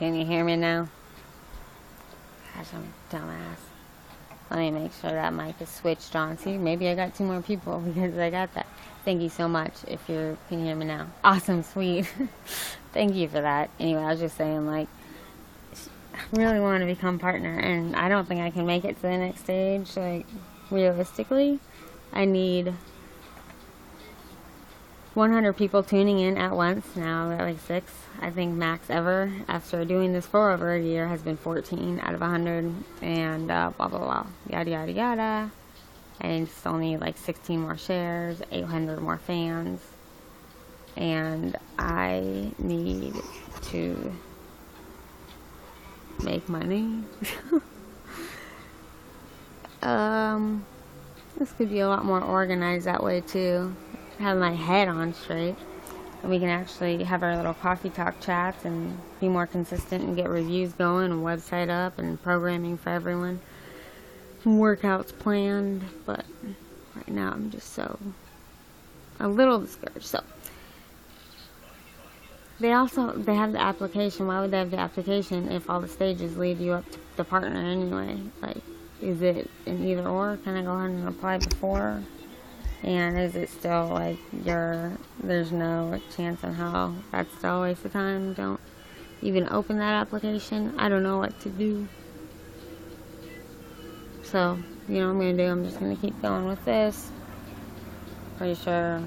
Can you hear me now? Gosh, I'm a dumbass. Let me make sure that mic is switched on. See, maybe I got 2 more people because I got that. Thank you so much if you can hear me now. Awesome, sweet. Thank you for that. Anyway, I was just saying, like, I really want to become partner, and I don't think I can make it to the next stage. Like, realistically, I need 100 people tuning in at once. Now I'm at like 6. I think max ever after doing this for over a year has been 14 out of 100, and blah blah blah, yada yada yada. I still need like 16 more shares, 800 more fans, and I need to make money. This could be a lot more organized that way too. Have my head on straight, and we can actually have our little coffee talk chats and be more consistent and get reviews going and website up and programming for everyone, workouts planned. But right now I'm just a little discouraged. So they have the application. Why would they have the application if all the stages lead you up to the partner anyway? Like, is it an either or? Can I go ahead and apply before? And is it still like there's no chance on how that's still a waste of time? Don't even open that application. I don't know what to do. So, you know what I'm going to do? I'm just going to keep going with this. Pretty sure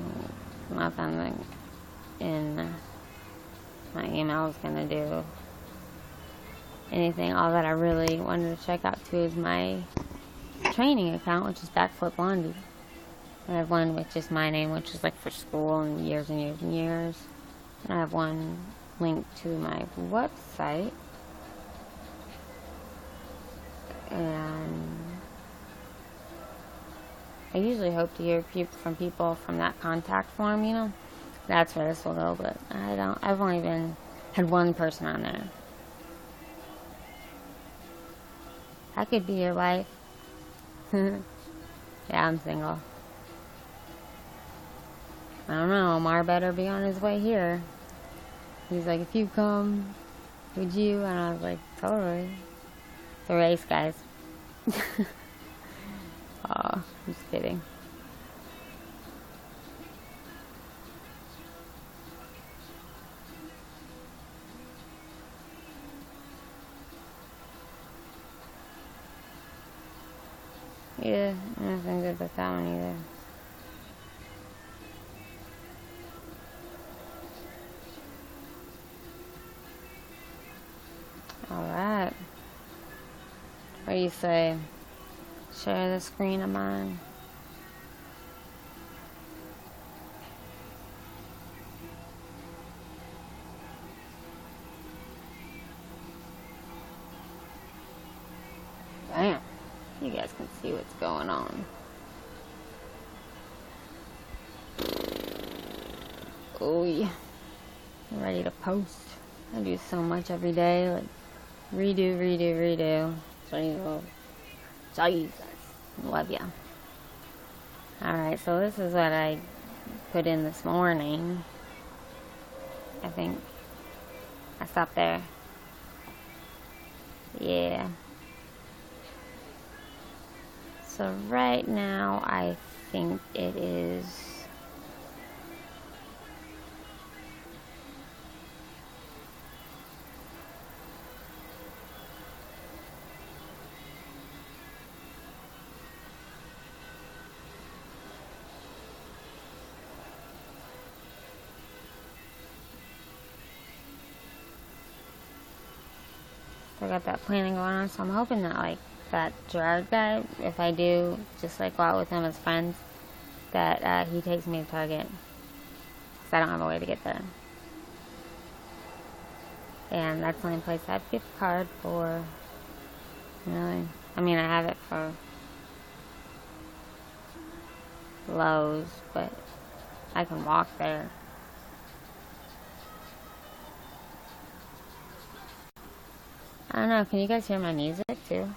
nothing in my email is going to do anything. All that I really wanted to check out too is my training account, which is Backflip Blondie. I have one with just my name, which is like for school and years and years and years. And I have one linked to my website. And I usually hope to hear from people from that contact form, you know. That's where this will go, but I've only had one person on there. That could be your life. Yeah, I'm single. I don't know, Omar better be on his way here. He's like, if you come, would you? And I was like, totally. It's a race, guys. Oh, I'm just kidding. Yeah, nothing good with that one either. Alright. What do you say? Share the screen of mine. Damn. You guys can see what's going on. Oh yeah. I'm ready to post. I do so much every day. Like, redo. Jesus. Love ya. Alright, so this is what I put in this morning. I think I stopped there. Yeah. So right now I think it is I got that planning going on, so I'm hoping that like that Gerard guy, if I do just like go out with him as friends, that he takes me to Target, because I don't have a way to get there. And that's the only place I have a gift card for. Really, I mean, I have it for Lowe's, but I can walk there. I don't know, can you guys hear my music too?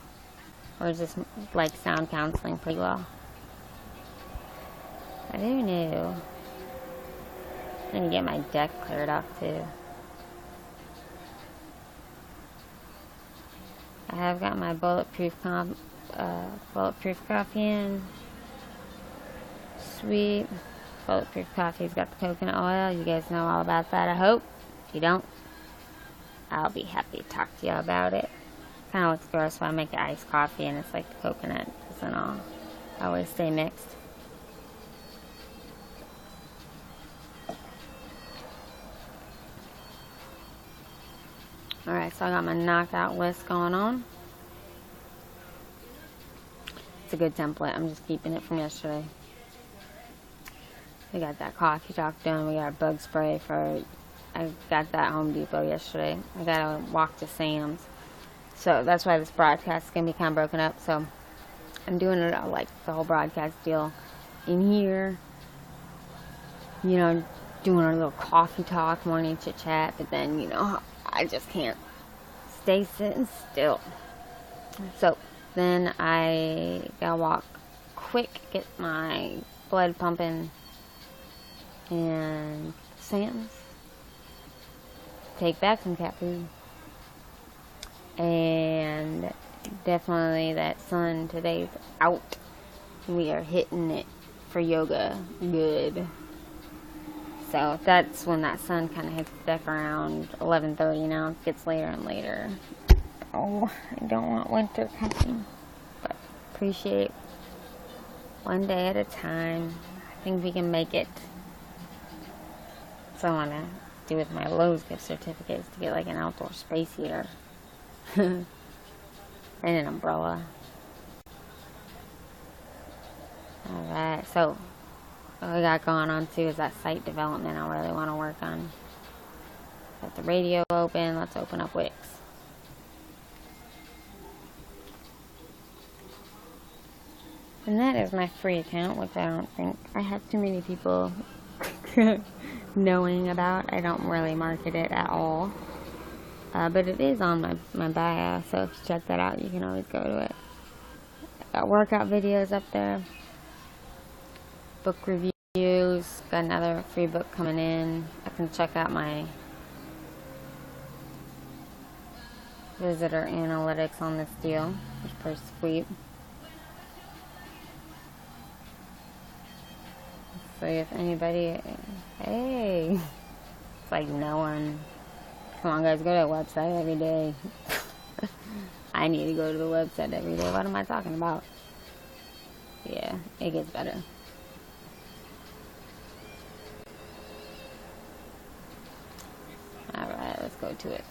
Or is this like sound counseling pretty well? Who knew? I need to get my deck cleared off too. have got my bulletproof coffee in. Sweet. Bulletproof coffee's got the coconut oil. You guys know all about that, I hope. If you don't, I'll be happy to talk to you about it. Kind of looks gross when I make iced coffee and it's like the coconut doesn't all always stay mixed. Alright, so I got my knockout list going on. It's a good template. I'm just keeping it from yesterday. We got that coffee talk done. We got a bug spray for... I got that at Home Depot yesterday. I got to walk to Sam's. So that's why this broadcast is going to be kind of broken up. So I'm doing it like the whole broadcast deal in here. You know, doing our little coffee talk, morning chit chat. But then, you know, I just can't stay sitting still. So then I got to walk quick, get my blood pumping, and Sam's. Take back some cat food. And definitely that sun today's out. We are hitting it for yoga good. So that's when that sun kind of hits the deck around 11:30. Now it gets later and later. Oh, I don't want winter coming. But appreciate one day at a time. I think we can make it. So I want to do with my Lowe's gift certificates to get like an outdoor space heater. And an umbrella. Alright, so what we got going on too is that site development I really want to work on. Got the radio open. Let's open up Wix. And that is my free account, which I don't think I have too many people knowing about. I don't really market it at all. But it is on my bio, so if you check that out, you can always go to it. Got workout videos up there. Book reviews. Got another free book coming in. I can check out my visitor analytics on this deal. It's pretty sweet. So if anybody... Hey! It's like no one... Come on, guys, go to the website every day. I need to go to the website every day. What am I talking about? Yeah, it gets better. Alright, let's go to it.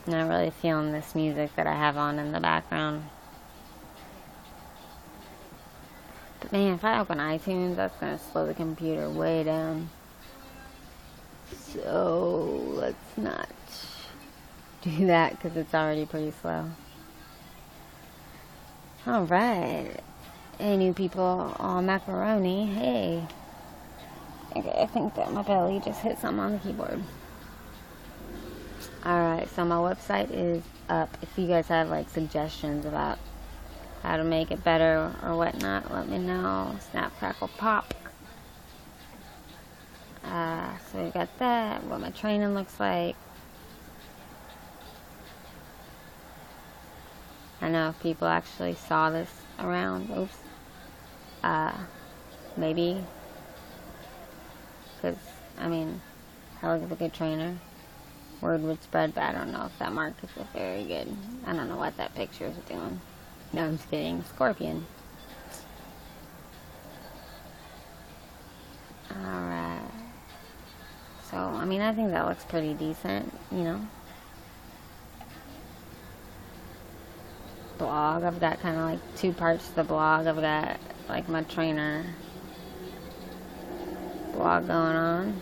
Not really feeling this music that I have on in the background. But man, if I open iTunes, that's going to slow the computer way down. So let's not do that because it's already pretty slow. Alright. Hey, new people on macaroni. Hey. Okay, I think that my belly just hit something on the keyboard. Alright, so my website is up. If you guys have like suggestions about how to make it better or whatnot, let me know. Snap, crackle, pop. So we got that, what my training looks like. I know if people actually saw this around. Oops. Maybe. Because, I mean, I look at a good trainer. Word would spread, but I don't know if that markets it very good. I don't know what that picture is doing. No, I'm just kidding. Scorpion. Alright. So, I mean, I think that looks pretty decent, you know. Blog. I've got kind of like two parts to the blog. I've got like my trainer blog going on.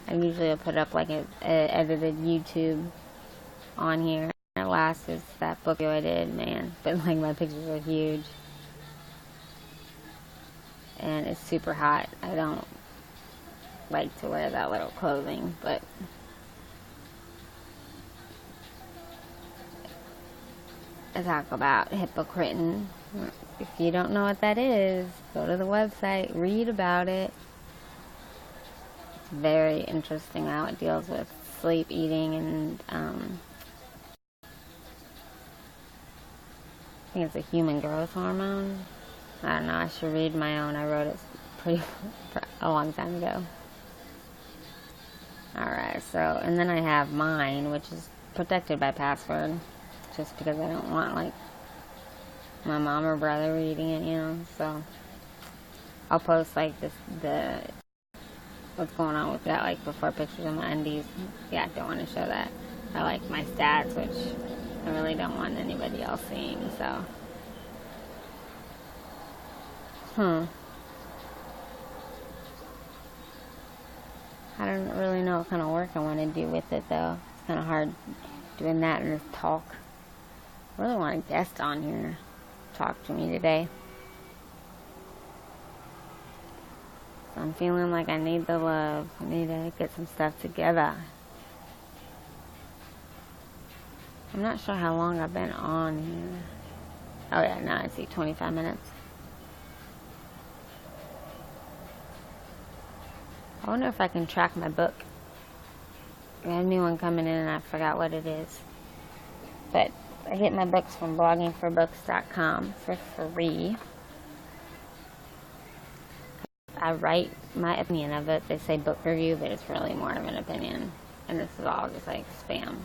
I usually will put up like a edited YouTube on here. And last is that book I did, man. But like my pictures are huge. And it's super hot. I don't like to wear that little clothing, but I talk about hypocritin. If you don't know what that is, go to the website, read about it. It's very interesting how it deals with sleep, eating, and I think it's a human growth hormone. I don't know, I should read my own. I wrote it pretty a long time ago. Alright, so, and then I have mine, which is protected by password, just because I don't want, like, my mom or brother reading it, you know, so I'll post, like, what's going on with that, like, before pictures of my undies. Yeah, I don't want to show that. I like my stats, which I really don't want anybody else seeing, so. I don't really know what kind of work I want to do with it, though. It's kind of hard doing that in this talk. I really want a guest on here to talk to me today. So I'm feeling like I need the love. I need to get some stuff together. I'm not sure how long I've been on here. Oh yeah, now I see 25 minutes. I wonder if I can track my book. I have a new one coming in and I forgot what it is. But I get my books from bloggingforbooks.com for free. I write my opinion of it. They say book review, but it's really more of an opinion. And this is all just like spam.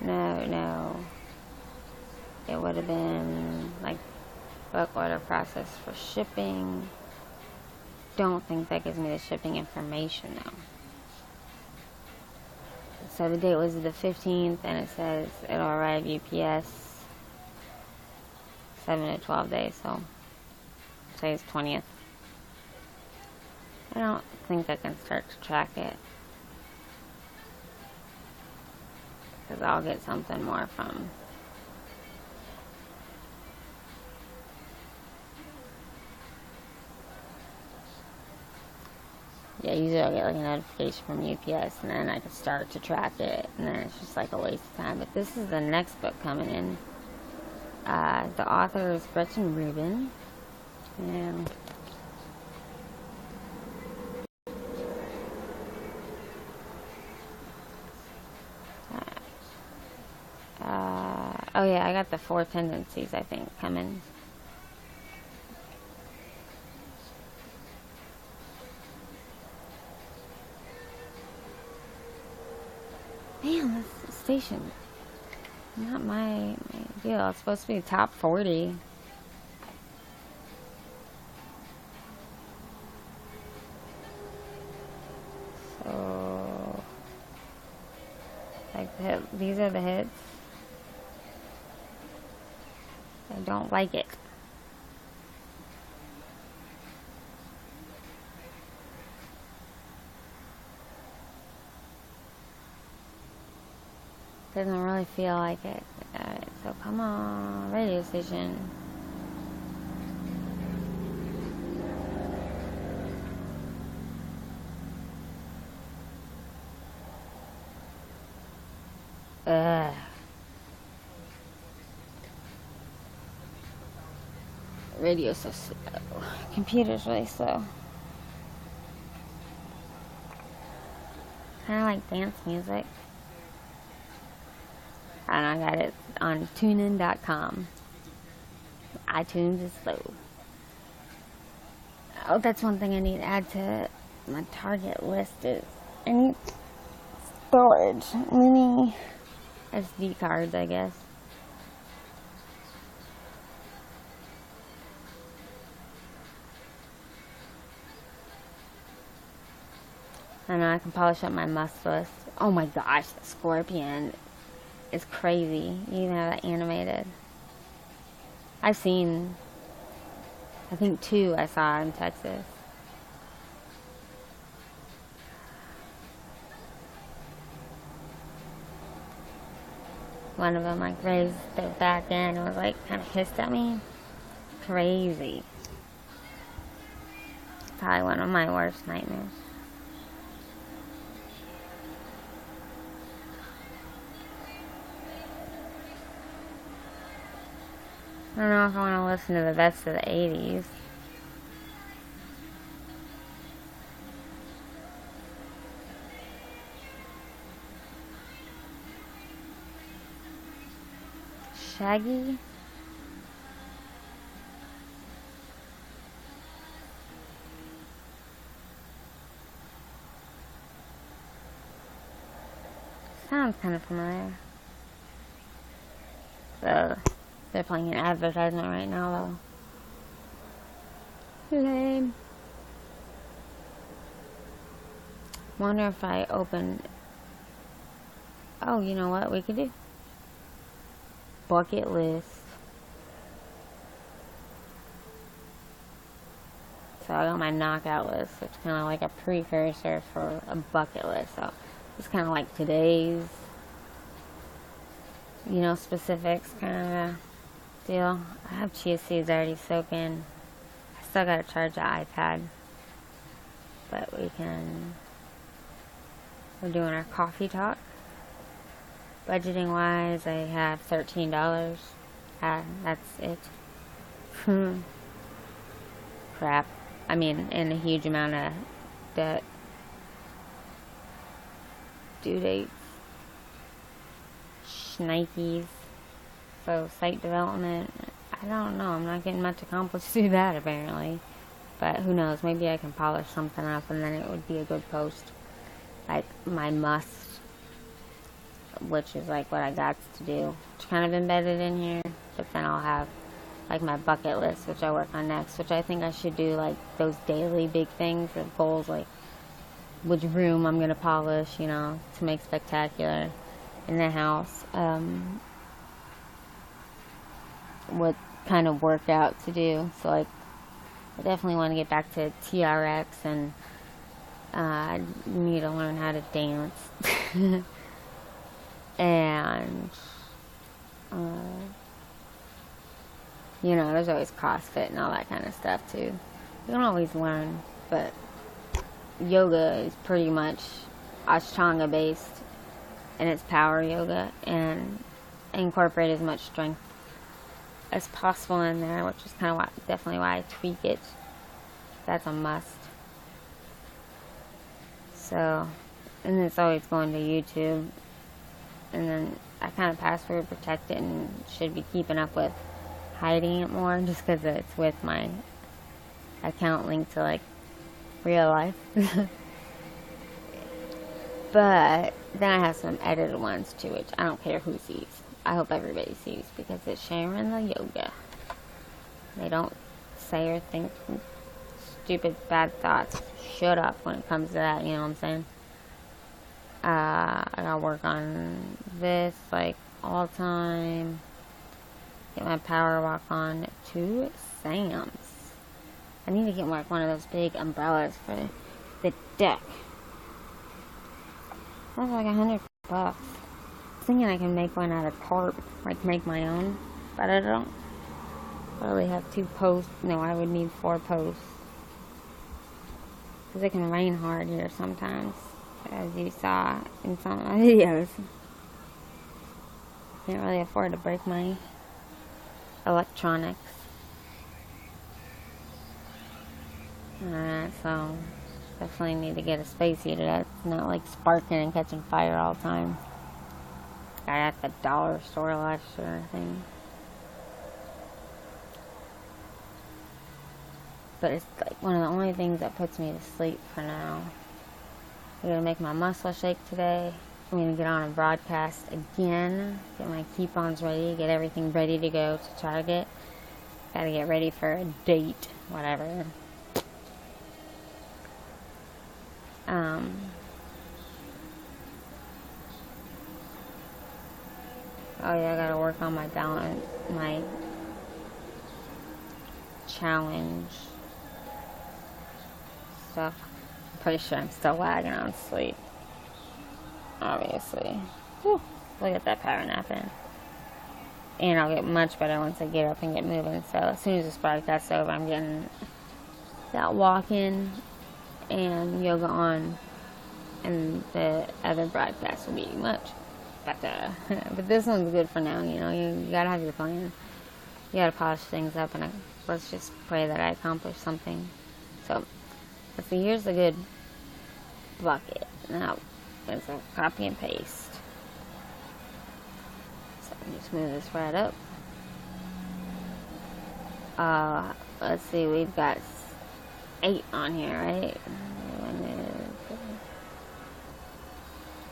No. It would have been like book order process for shipping. Don't think that gives me the shipping information though. So the date was the 15th and it says it'll arrive UPS 7 to 12 days, so today's 20th. I don't think I can start to track it. Because I'll get something more from usually I'll get like a notification from UPS and then I can start to track it and then it's just like a waste of time. But this is the next book coming in. The author is Gretchen Rubin. And oh yeah, I got the 4 tendencies I think coming. Man, this station, not my deal. It's supposed to be top 40. So, like these are the hits. I don't like it. Doesn't really feel like it. So come on, radio station. Radio's so slow. Computer's really slow. Kind of like dance music. And I got it on tunein.com. iTunes is slow. Oh, that's one thing I need to add to my target list is I need storage. Mini SD cards, I guess. I know I can polish up my must list. Oh my gosh, the scorpion is crazy. You even have that animated. I've seen, I think 2 I saw in Texas. One of them like raised their back end and was like kind of hissed at me. Crazy. Probably one of my worst nightmares. I don't know if I want to listen to the best of the 80s. Shaggy? Sounds kind of familiar. So, they're playing an advertisement right now, though. Lame. Wonder if I open... Oh, you know what we could do? Bucket list. So I got my knockout list. It's kind of like a precursor for a bucket list. So it's kind of like today's, specifics kind of deal. I have chia seeds already soaking. I still got to charge the iPad. But we're doing our coffee talk. Budgeting wise, I have $13. That's it. Crap. I mean, and a huge amount of debt. Due dates. Shnikes. So, site development. I don't know. I'm not getting much accomplished through that, apparently. But who knows? Maybe I can polish something up and then it would be a good post. Like, my must, which is like what I got to do. It's kind of embedded in here. But then I'll have like my bucket list, which I work on next, which I think I should do like those daily big things or goals, like which room I'm going to polish, to make spectacular in the house. What kind of workout to do. So like I definitely want to get back to TRX and I need to learn how to dance. And there's always CrossFit and all that kind of stuff too. You don't always learn, but yoga is pretty much Ashtanga based, and it's power yoga, and incorporate as much strength as possible in there, which is kind of definitely why I tweak it. That's a must. So, and it's always going to YouTube, and then I kind of password protect it and should be keeping up with hiding it more just because it's with my account linked to like real life. But then I have some edited ones too, which I don't care who sees. I hope everybody sees because it's sharing the yoga. They don't say or think stupid bad thoughts. Shut up when it comes to that, you know what I'm saying? I gotta work on this like all the time. Get my power walk on to Sam's. I need to get like one of those big umbrellas for the deck. That's like $100. I was thinking I can make one out of tarp, like make my own, but I don't really have 2 posts. No, I would need 4 posts. Because it can rain hard here sometimes, as you saw in some of my videos. Can't really afford to break my electronics. So definitely need to get a space heater that's not like sparking and catching fire all the time. Got it at the dollar store last year, I think. But it's like one of the only things that puts me to sleep for now. I'm gonna make my muscle shake today. I'm gonna get on a broadcast again, get my coupons ready, get everything ready to go to Target. Gotta get ready for a date, whatever. Oh yeah, I gotta work on my balance, my challenge stuff. I'm pretty sure I'm still lagging on sleep. Obviously. Whew, look at that power nap in. And I'll get much better once I get up and get moving. So as soon as this broadcast's over, I'm getting that walk in and yoga on, and the other broadcast will be much better. But this one's good for now, you gotta have your plan. You gotta polish things up, and let's just pray that I accomplish something. So, let's see, here's a good bucket. Now, it's a copy and paste. So, just move this right up. Let's see, we've got 8 on here, right?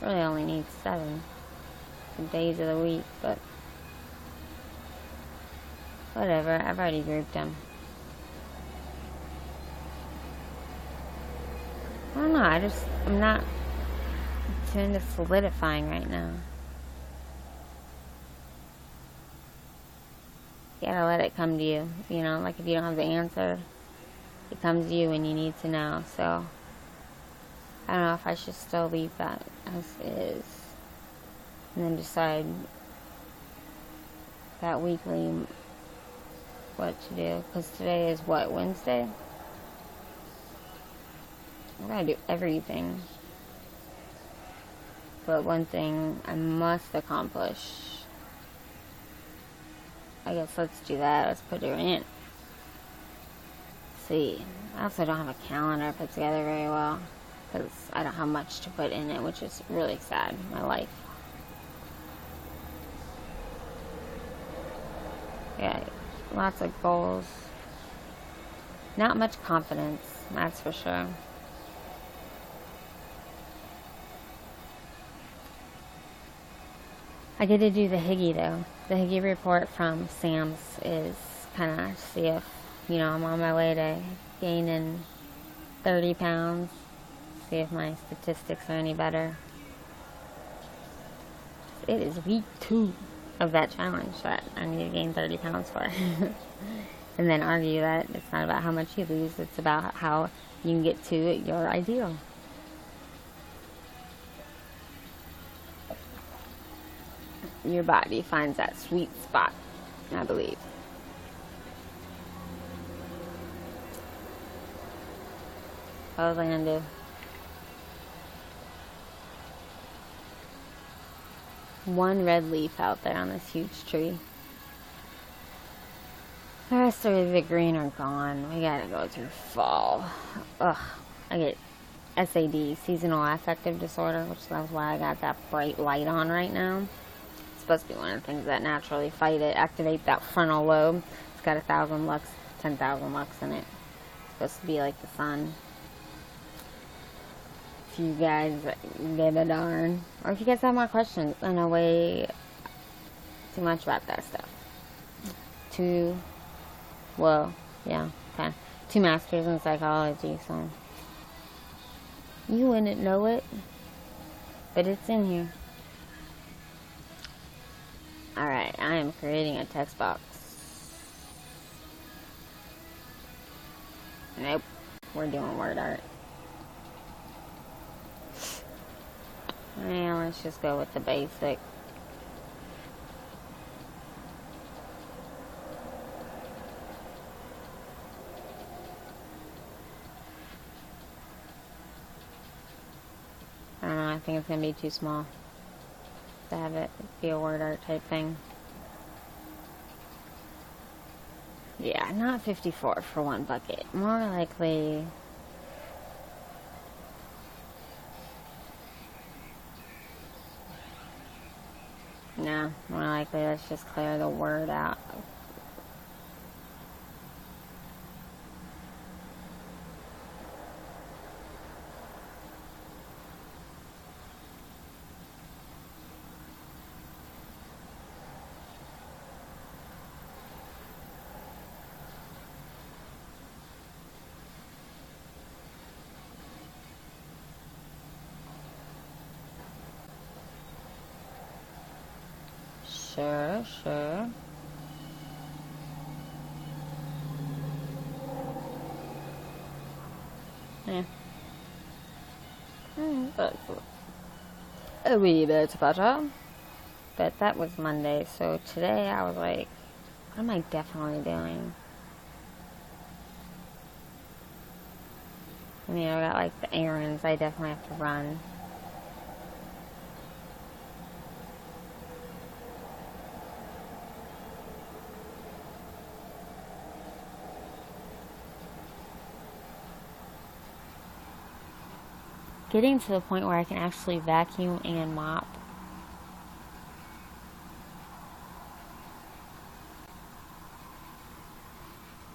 Really only needs 7 days of the week, but whatever, I've already grouped them. I don't know, I'm not too into solidifying right now. You gotta let it come to you, you know, like if you don't have the answer, it comes to you when you need to know. So I don't know if I should still leave that as is and then decide that weekly what to do, because today is what, Wednesday? I gotta do everything, but one thing I must accomplish. I guess let's do that. Let's put it in. See, I also don't have a calendar put together very well because I don't have much to put in it, which is really sad in my life. Yeah, lots of goals. Not much confidence, that's for sure. I get to do the Higgy though. The Higgy report from Sam's is kind of see if, you know, I'm on my way to gaining 30 pounds. See if my statistics are any better. It is week 2 of that challenge that I need to gain 30 pounds for. And then argue that it's not about how much you lose, it's about how you can get to your ideal. Your body finds that sweet spot, I believe. What was I gonna do? One red leaf out there on this huge tree. The rest of the green are gone. We gotta go through fall. Ugh, I get SAD, seasonal affective disorder, which is why I got that bright light on right now. Supposed to be one of the things that naturally fight it, activate that frontal lobe. It's got 1,000 lux, 10,000 lux in it. It's supposed to be like the sun. If you guys give a darn, or if you guys have more questions, I know way too much about that stuff. 2 masters in psychology, so you wouldn't know it, but it's in here. Alright, I am creating a text box. Nope, we're doing word art. Yeah, let's just go with the basic. I don't know, I think it's going to be too small to have it be a word art type thing. Yeah, not 54 for one bucket. More likely... No, more likely let's just clear the word out. Sure. Yeah. A wee bit better. But that was Monday, so today I was like, what am I definitely doing? I mean, I got like the errands I definitely have to run. getting to the point where I can actually vacuum and mop.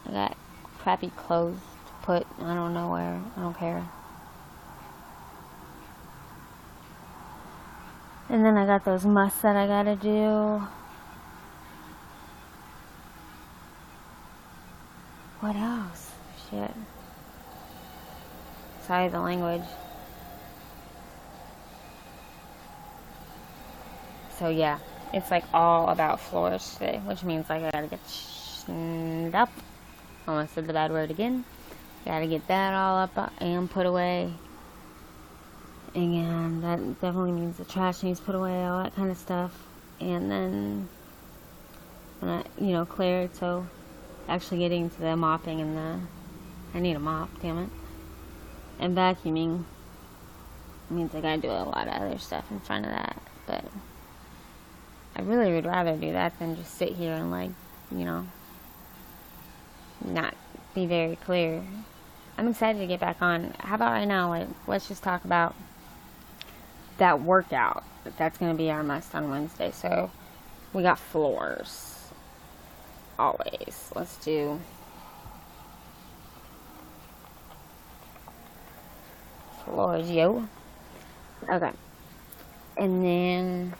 I got crappy clothes to put, I don't know where, I don't care. And then I got those musts that I gotta do. What else? Shit. Sorry, the language. So yeah, it's like all about floors today, which means like I gotta get cleaned up. Almost said the bad word again. Gotta get that all up and put away. And that definitely means the trash needs put away, all that kind of stuff. And then, when I, cleared, so actually getting to the mopping and I need a mop, damn it. And vacuuming means I gotta do a lot of other stuff in front of that. But I really would rather do that than just sit here and not be very clear. I'm excited to get back on. How about right now, let's just talk about that workout. That's going to be our must on Wednesday. So we got floors. Always. Let's do floors, yo. Okay. And then,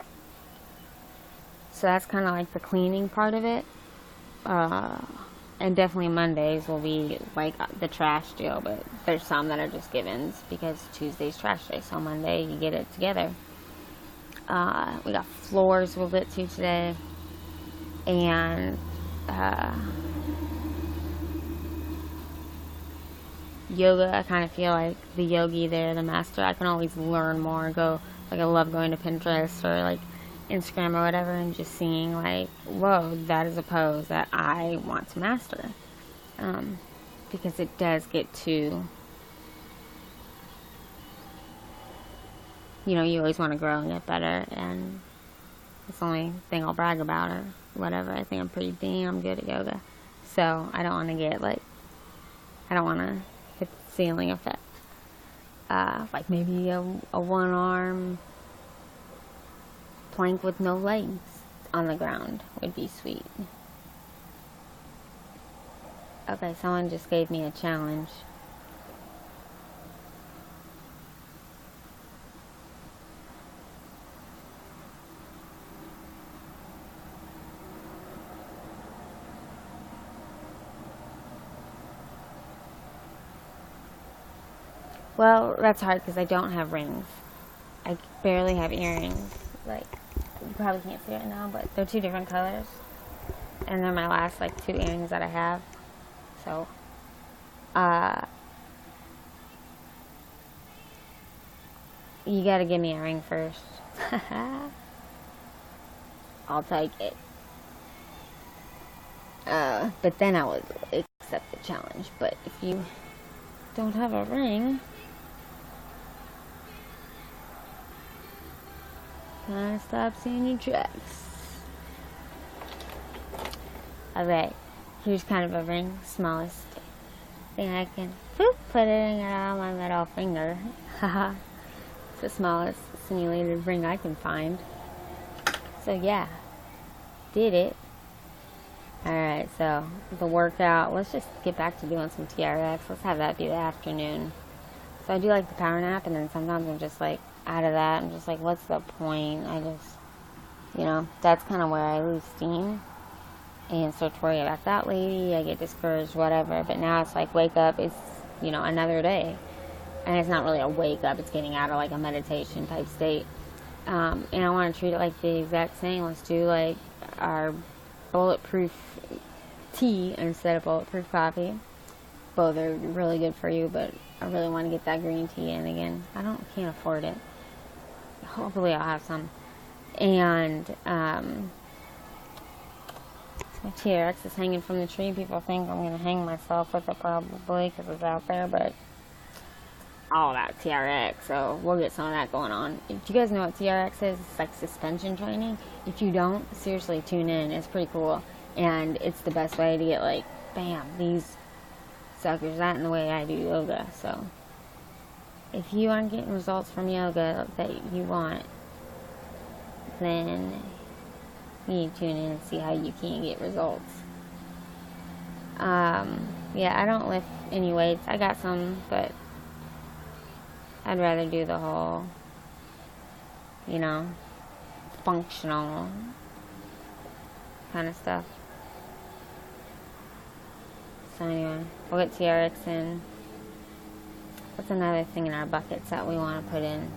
so that's kind of like the cleaning part of it. And definitely Mondays will be like the trash deal, but there's some that are just givens because Tuesday's trash day, so Monday you get it together. We got floors we'll get to today, and yoga. I kind of feel like the yogi there, the master. I can always learn more. I love going to Pinterest or Instagram or whatever and just seeing whoa, that is a pose that I want to master. Because it does get to, you always want to grow and get better, and it's the only thing I'll brag about or whatever. I think I'm pretty damn good at yoga. So I don't want to get I don't want to hit the ceiling effect. Maybe a one arm plank with no legs on the ground would be sweet. Okay, someone just gave me a challenge. Well, that's hard because I don't have rings. I barely have earrings. You probably can't see it now, but they're two different colors. And they're my last, two earrings that I have. So, you gotta give me a ring first. I'll take it. But then I would accept the challenge. But if you don't have a ring, can I stop seeing your tracks? Alright, here's kind of a ring, smallest thing I can put it on my middle finger. Haha. It's the smallest simulated ring I can find. So yeah, did it. Alright, so the workout, let's just get back to doing some TRX. Let's have that be the afternoon. So I do the power nap, and then sometimes I'm just out of that. I'm just what's the point? I just, that's kind of where I lose steam and start to worry about that lady. I get discouraged, whatever. But now it's wake up, it's, another day. And it's not really a wake up, it's getting out of a meditation type state. And I want to treat it like the exact same. Let's do our bulletproof tea instead of bulletproof coffee. Both are really good for you, but I really want to get that green tea in again. Can't afford it. Hopefully I'll have some. And my TRX is hanging from the tree. People think I'm going to hang myself with it probably because it's out there, but all about TRX, so we'll get some of that going on. Do you guys know what TRX is? It's suspension training. If you don't, seriously tune in. It's pretty cool, and it's the best way to get bam, these suckers out in the way I do yoga. So if you aren't getting results from yoga that you want, then you need to tune in and see how you can get results. Yeah, I don't lift any weights. I got some, but I'd rather do the whole, functional kind of stuff. So anyway, we'll get TRX in. What's another thing in our buckets that we want to put in?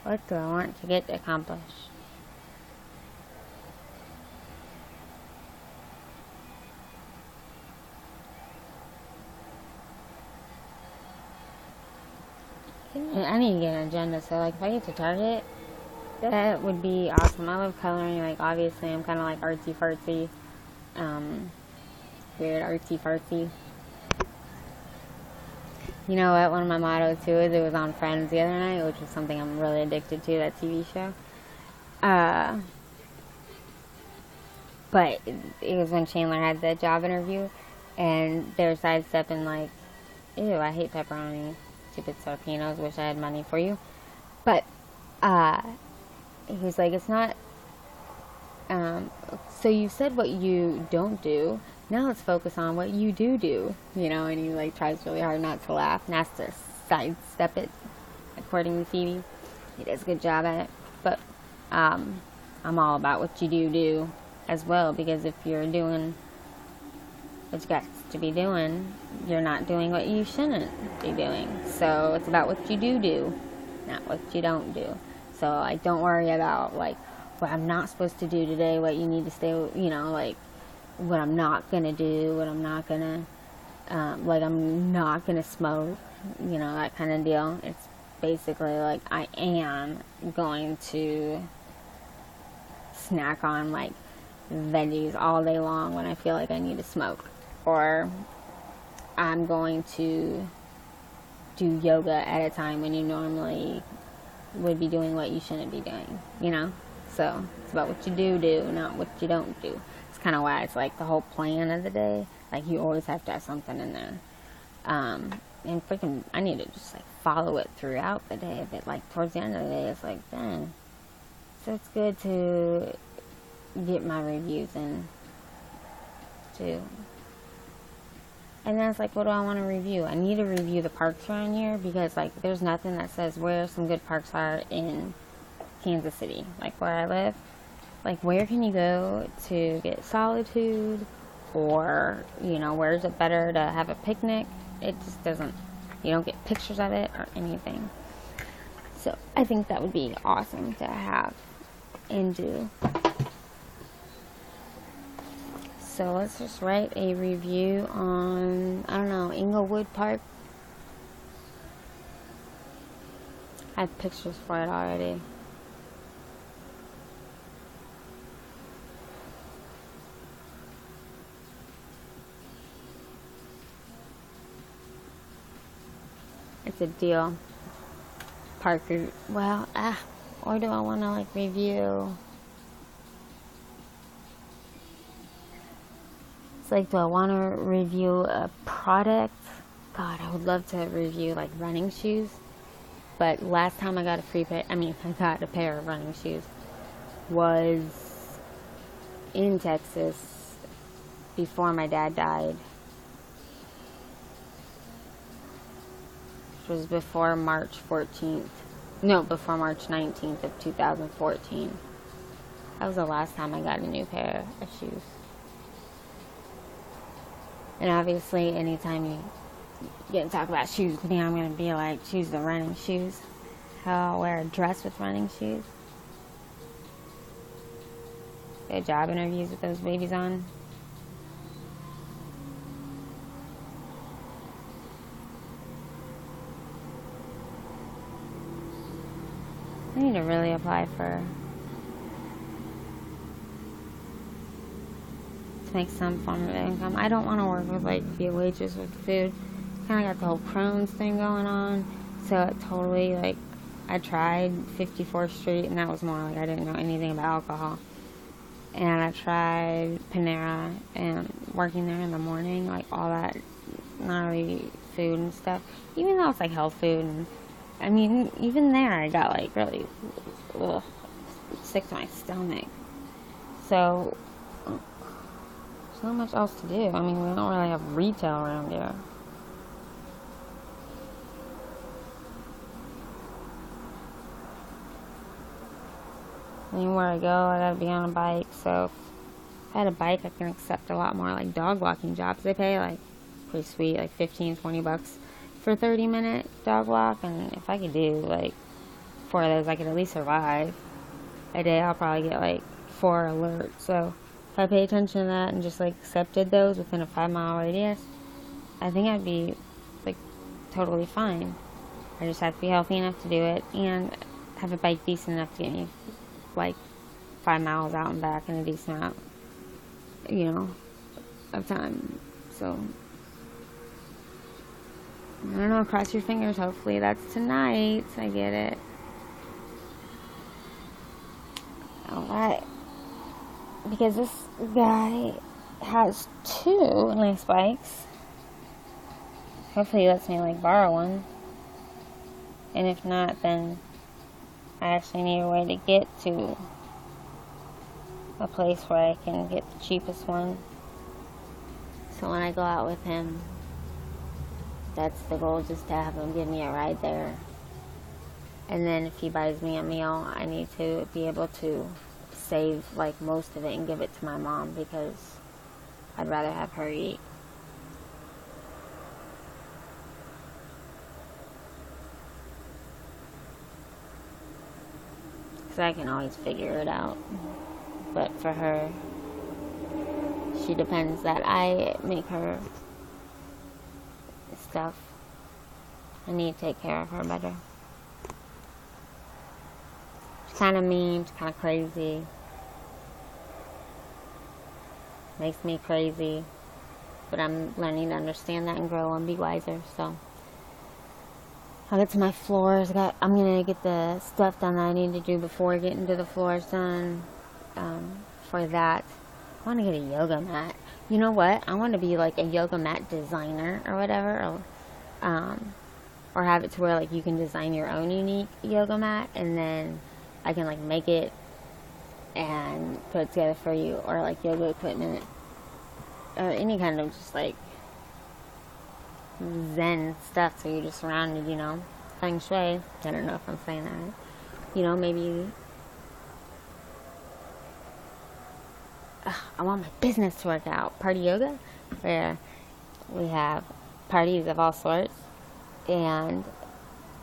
What do I want to get accomplished? I need to get an agenda, so like if I get to Target, that would be awesome. I love coloring, like obviously I'm kind of like artsy-fartsy, weird artsy-fartsy. You know what, one of my mottos too is, it was on Friends the other night, which is something I'm really addicted to, that TV show. But it was when Chandler had the job interview, and they're sidestepping like, ew, I hate pepperoni, stupid Sorpinos, wish I had money for you. But, he was like, it's not, so you said what you don't do, now let's focus on what you do, and he like tries really hard not to laugh, and has to sidestep it, according to Phoebe. He does a good job at it, but, I'm all about what you do as well, because if you're doing what you got to be doing, you're not doing what you shouldn't be doing. So it's about what you do, not what you don't do. So like, don't worry about like what I'm not supposed to do today, what you need to stay, like what I'm not gonna do, what I'm not gonna, like I'm not gonna smoke, that kind of deal. It's basically like I am going to snack on like veggies all day long when I feel like I need to smoke, or I'm going to do yoga at a time when you normally would be doing what you shouldn't be doing, so it's about what you do, not what you don't do. It's kind of why it's like the whole plan of the day, like you always have to have something in there, and freaking I need to just like follow it throughout the day, but like towards the end of the day it's like, dang, so it's good to get my reviews in too. And then it's like, what do I want to review? I need to review the parks around here, because like there's nothing that says where some good parks are in Kansas City, like where I live. Like where can you go to get solitude, or where is it better to have a picnic? It just doesn't, you don't get pictures of it or anything. So I think that would be awesome to have and do. So let's just write a review on, I don't know, Inglewood Park. I have pictures for it already. It's a deal. Park, well, or do I want to like review? Like, do I want to review a product? God, I would love to review like running shoes, but last time I got I got a pair of running shoes was in Texas before my dad died, which was before March 19th of 2014. That was the last time I got a new pair of shoes. And obviously, anytime you get to talk about shoes with me, I'm going to be like, choose the running shoes. How I'll wear a dress with running shoes. Get job interviews with those babies on. I need to really apply make some form of income. I don't want to work with like be a waitress with food. Kind of got the whole Crohn's thing going on, so it totally like I tried 54th Street, and that was more like I didn't know anything about alcohol, and I tried Panera and working there in the morning, like all that gnarly food and stuff, even though it's like health food, and I mean, even there I got like really sick to my stomach. So, there's not much else to do. I mean, we don't really have retail around here. Anywhere I go, I gotta be on a bike. So if I had a bike, I can accept a lot more like dog walking jobs. They pay like pretty sweet, like $15-20 for a 30-minute dog walk. And if I could do like 4 of those, I could at least survive a day. I'll probably get like 4 alerts. So if I pay attention to that and just like accepted those within a 5-mile radius, I think I'd be like totally fine. I just have to be healthy enough to do it and have a bike decent enough to get me like 5 miles out and back in a decent amount, of time. So I don't know, cross your fingers. Hopefully that's tonight. I get it. Alright. Because this guy has 2 nice bikes. Hopefully he lets me like borrow one. And if not, then I actually need a way to get to a place where I can get the cheapest one. So when I go out with him, that's the goal, just to have him give me a ride there. And then if he buys me a meal, I need to be able to save like most of it and give it to my mom, because I'd rather have her eat. Because I can always figure it out. But for her, she depends that I make her stuff. I need to take care of her better. She's kind of mean, she's kind of crazy. Makes me crazy. But I'm learning to understand that and grow and be wiser, so I'll get to my floors. I'm going to get the stuff done that I need to do before getting to the floors done. For that, I want to get a yoga mat. You know what? I want to be like a yoga mat designer or whatever. Or have it to where like you can design your own unique yoga mat, and then I can like make it and put it together for you. Or like yoga equipment. Or any kind of just like Zen stuff, so you're just surrounded, Feng Shui. I don't know if I'm saying that right. Maybe I want my business to work out. Party yoga, where we have parties of all sorts, and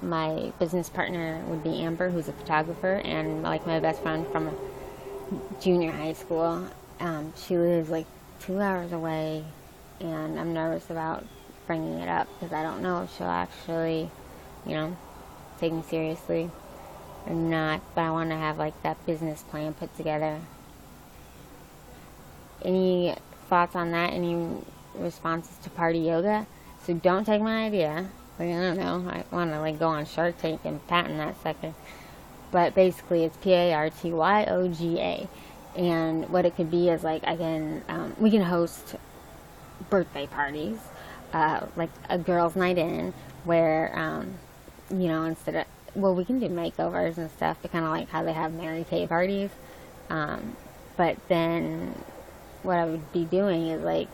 my business partner would be Amber, who's a photographer, and like my best friend from junior high school. She lives like 2 hours away, and I'm nervous about bringing it up because I don't know if she'll actually, take me seriously or not. But I want to have like that business plan put together. Any thoughts on that? Any responses to party yoga? So don't take my idea. Like, I don't know. I want to like go on Shark Tank and patent that sucker. But basically, it's PARTYOGA. And what it could be is like we can host birthday parties, like a girls' night in, where instead of, we can do makeovers and stuff, but kind of like how they have Mary Kay parties. But then what I would be doing is like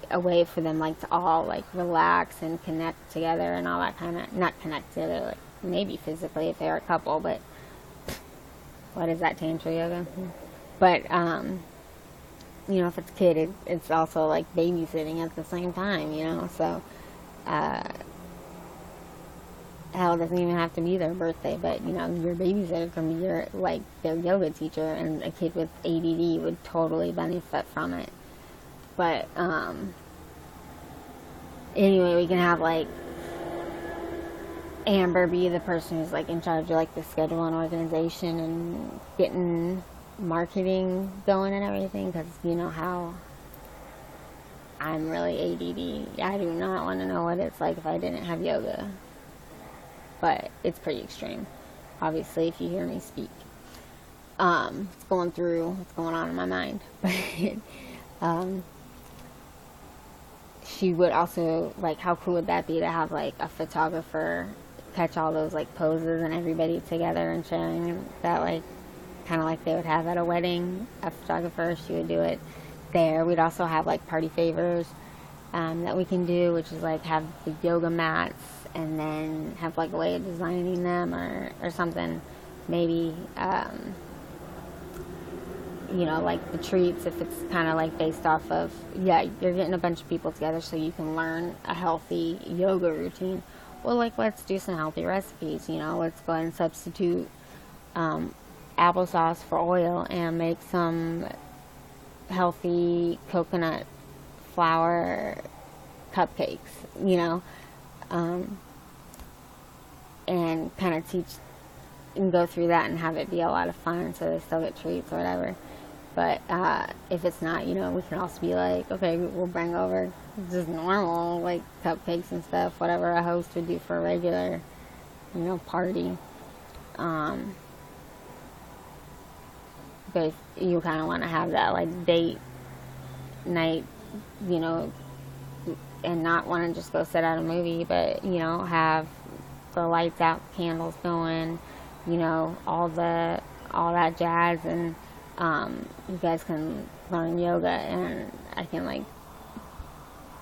a way for them like to all like relax and connect together and all that kind of, not connect together, like maybe physically if they're a couple, but what is that, tantra yoga? But if it's a kid, it's also like babysitting at the same time, so hell, it doesn't even have to be their birthday, but your babysitter can be their yoga teacher, and a kid with ADD would totally benefit from it. But anyway, we can have like Amber be the person who's like in charge of like the schedule and organization and getting marketing going and everything, because you know how I'm really ADD. I do not want to know what it's like if I didn't have yoga. But it's pretty extreme, obviously, if you hear me speak. It's going through what's going on in my mind. But she would also, like, how cool would that be to have, like, a photographer catch all those, like, poses and everybody together and sharing that, like, kind of like they would have at a wedding. A photographer, she would do it there. We'd also have, like, party favors that we can do, which is, like, have the yoga mats and then have, like, a way of designing them or something. Maybe, you know, like the treats, if it's kind of like based off of, yeah, you're getting a bunch of people together so you can learn a healthy yoga routine. Well, like, let's do some healthy recipes, you know, let's go ahead and substitute applesauce for oil and make some healthy coconut flour cupcakes, you know, and kind of teach and go through that and have it be a lot of fun so they still get treats or whatever. But if it's not, you know, we can also be like, okay, we'll bring over just normal, like, cupcakes and stuff, whatever a host would do for a regular, you know, party. But you kind of want to have that, like, date night, you know, and not want to just go sit at a movie, but, you know, have the lights out, candles going, you know, all that jazz, and you guys can learn yoga, and I can, like,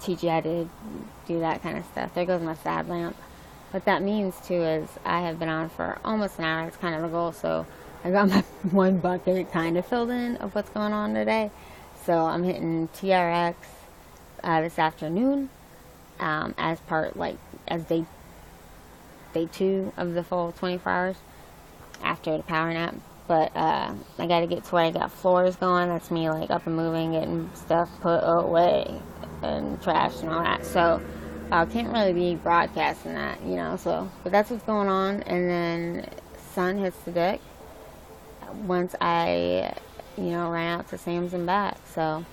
teach you how to do that kind of stuff. There goes my sad lamp. What that means too is I have been on for almost an hour. It's kind of the goal, so I got my one bucket kind of filled in of what's going on today. So I'm hitting TRX this afternoon as part, like, as day 2 of the full 24 hours after the power nap. But I got to get to where I got floors going. That's me, like, up and moving, getting stuff put away and trash and all that. So I can't really be broadcasting that, you know. So, but that's what's going on. And then sun hits the deck once I, you know, ran out to Sam's and back. So,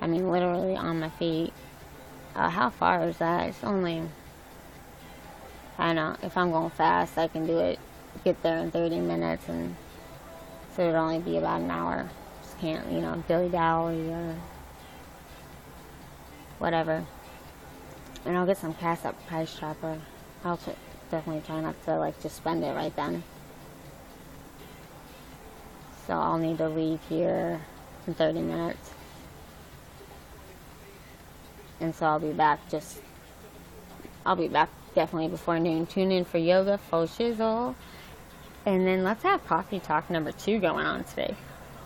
I mean, literally on my feet. How far is that? It's only, I don't know, if I'm going fast, I can do it, get there in 30 minutes, and so it'd only be about an hour. Just can't, you know, dilly-dally or whatever. And I'll get some cash up Price Chopper. I'll definitely try not to, like, just spend it right then. So I'll need to leave here in 30 minutes. And so I'll be back definitely before noon. Tune in for yoga, faux shizzle. And then let's have coffee talk number 2 going on today.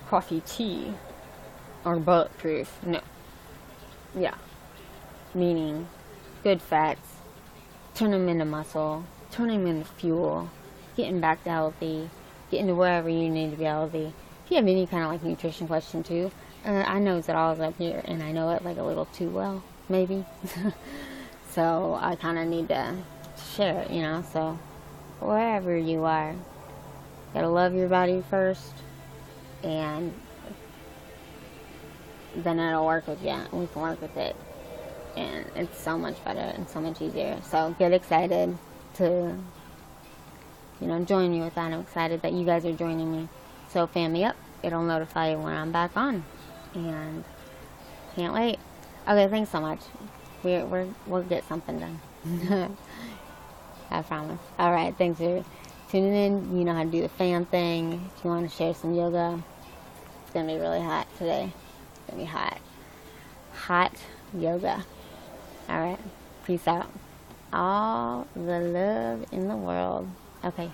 Coffee tea. Or bulletproof. No. Yeah. Meaning good fats. Turn them into muscle. Turn them into fuel. Getting back to healthy. Getting to wherever you need to be healthy. If you have any kind of, like, nutrition question too, I know it all is up here. And I know it, like, a little too well. Maybe. So I kind of need to share it, you know. So wherever you are, gotta love your body first, and then it'll work with you, and we can work with it, and it's so much better and so much easier. So get excited to, you know, join you with that. I'm excited that you guys are joining me. So fan me up. It'll notify you when I'm back on, and can't wait. Okay, thanks so much. We'll get something done. I promise. Alright, thanks for tuning in. You know how to do the fan thing. If you want to share some yoga, it's going to be really hot today. It's going to be hot. Hot yoga. Alright, peace out. All the love in the world. Okay.